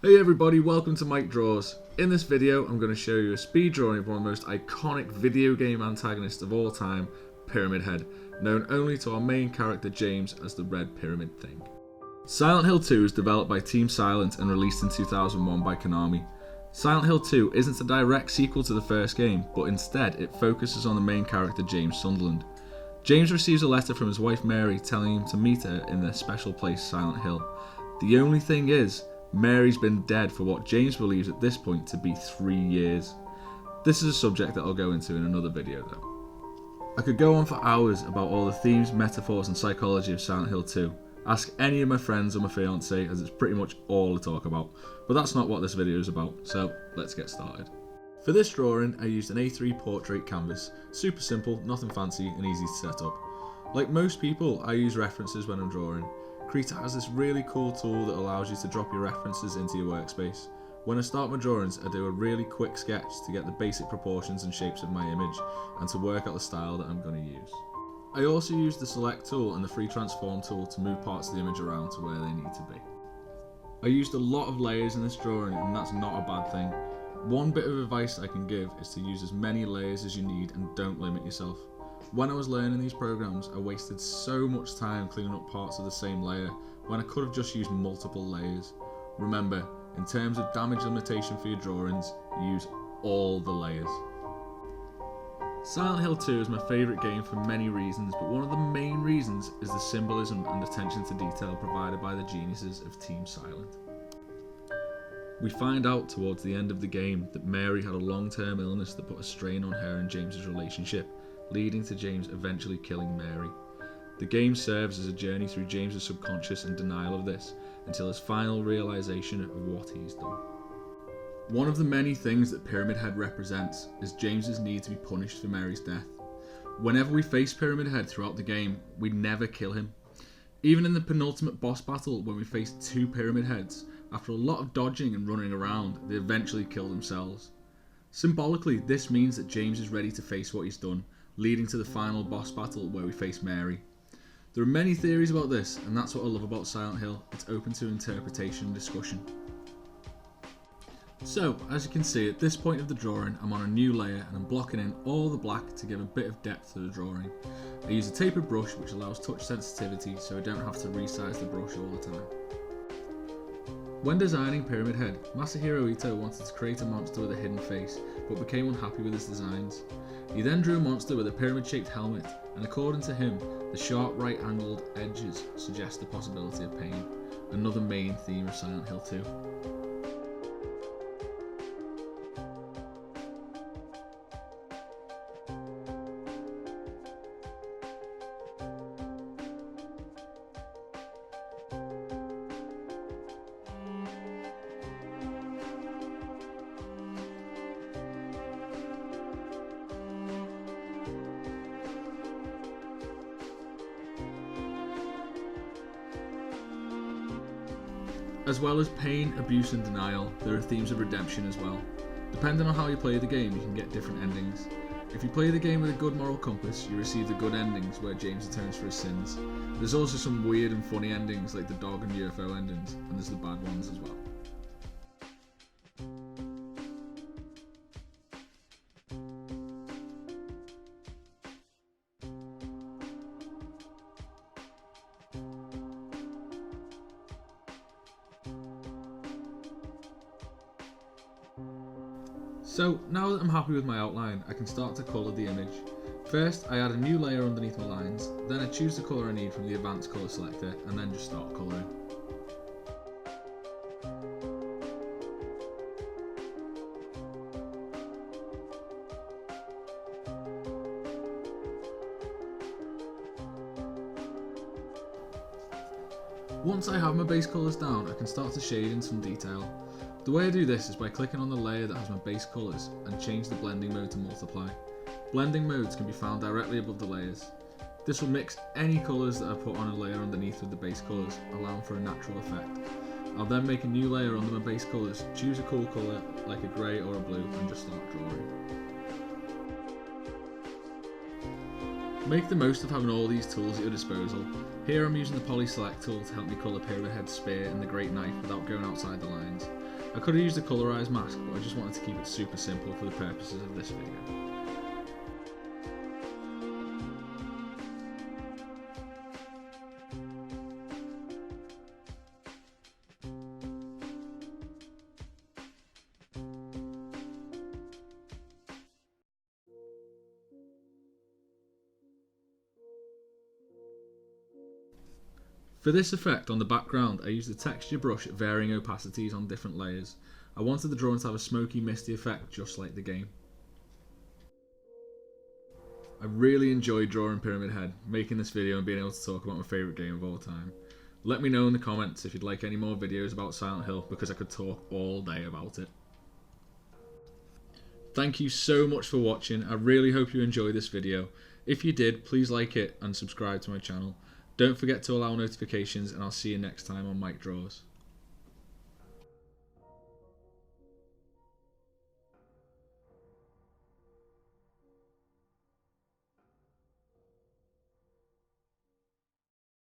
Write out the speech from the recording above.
Hey everybody, welcome to Mike Draws. In this video, I'm going to show you a speed drawing of one of the most iconic video game antagonists of all time, Pyramid Head, known only to our main character James as the Red Pyramid Thing. Silent Hill 2 is developed by Team Silent and released in 2001 by Konami. Silent Hill 2 isn't a direct sequel to the first game, but instead it focuses on the main character James Sunderland. James receives a letter from his wife Mary telling him to meet her in their special place Silent Hill. The only thing is, Mary's been dead for what James believes at this point to be 3 years. This is a subject that I'll go into in another video though. I could go on for hours about all the themes, metaphors and psychology of Silent Hill 2. Ask any of my friends or my fiance, as it's pretty much all I talk about, but that's not what this video is about, so let's get started. For this drawing I used an A3 portrait canvas, super simple, nothing fancy and easy to set up. Like most people, I use references when I'm drawing. Krita has this really cool tool that allows you to drop your references into your workspace. When I start my drawings, I do a really quick sketch to get the basic proportions and shapes of my image and to work out the style that I'm going to use. I also use the select tool and the free transform tool to move parts of the image around to where they need to be. I used a lot of layers in this drawing and that's not a bad thing. One bit of advice I can give is to use as many layers as you need and don't limit yourself. When I was learning these programs, I wasted so much time cleaning up parts of the same layer when I could have just used multiple layers. Remember, in terms of damage limitation for your drawings, use all the layers. Silent Hill 2 is my favourite game for many reasons, but one of the main reasons is the symbolism and attention to detail provided by the geniuses of Team Silent. We find out towards the end of the game that Mary had a long-term illness that put a strain on her and James's relationship, leading to James eventually killing Mary. The game serves as a journey through James's subconscious and denial of this, until his final realisation of what he's done. One of the many things that Pyramid Head represents is James's need to be punished for Mary's death. Whenever we face Pyramid Head throughout the game, we never kill him. Even in the penultimate boss battle when we face 2 Pyramid Heads, after a lot of dodging and running around, they eventually kill themselves. Symbolically, this means that James is ready to face what he's done, leading to the final boss battle where we face Mary. There are many theories about this, and that's what I love about Silent Hill. It's open to interpretation and discussion. So, as you can see, at this point of the drawing, I'm on a new layer and I'm blocking in all the black to give a bit of depth to the drawing. I use a tapered brush which allows touch sensitivity so I don't have to resize the brush all the time. When designing Pyramid Head, Masahiro Ito wanted to create a monster with a hidden face, but became unhappy with his designs. He then drew a monster with a pyramid-shaped helmet, and according to him, the sharp right-angled edges suggest the possibility of pain, another main theme of Silent Hill 2. As well as pain, abuse and denial, there are themes of redemption as well. Depending on how you play the game, you can get different endings. If you play the game with a good moral compass, you receive the good endings where James atones for his sins. There's also some weird and funny endings like the dog and UFO endings, and there's the bad ones as well. So now that I'm happy with my outline, I can start to colour the image. First, I add a new layer underneath my lines, then I choose the colour I need from the advanced colour selector and then just start colouring. Once I have my base colours down, I can start to shade in some detail. The way I do this is by clicking on the layer that has my base colours and change the blending mode to multiply. Blending modes can be found directly above the layers. This will mix any colours that I put on a layer underneath with the base colours, allowing for a natural effect. I'll then make a new layer under my base colours, choose a cool colour like a grey or a blue and just start drawing. Make the most of having all these tools at your disposal. Here I'm using the Poly Select tool to help me colour Pyramid Head's spear and the Great Knife without going outside the lines. I could have used a colorized mask, but I just wanted to keep it super simple for the purposes of this video. For this effect on the background, I used a texture brush at varying opacities on different layers. I wanted the drawing to have a smoky, misty effect just like the game. I really enjoyed drawing Pyramid Head, making this video and being able to talk about my favourite game of all time. Let me know in the comments if you'd like any more videos about Silent Hill, because I could talk all day about it. Thank you so much for watching. I really hope you enjoyed this video. If you did, please like it and subscribe to my channel. Don't forget to allow notifications, and I'll see you next time on Mike Draws.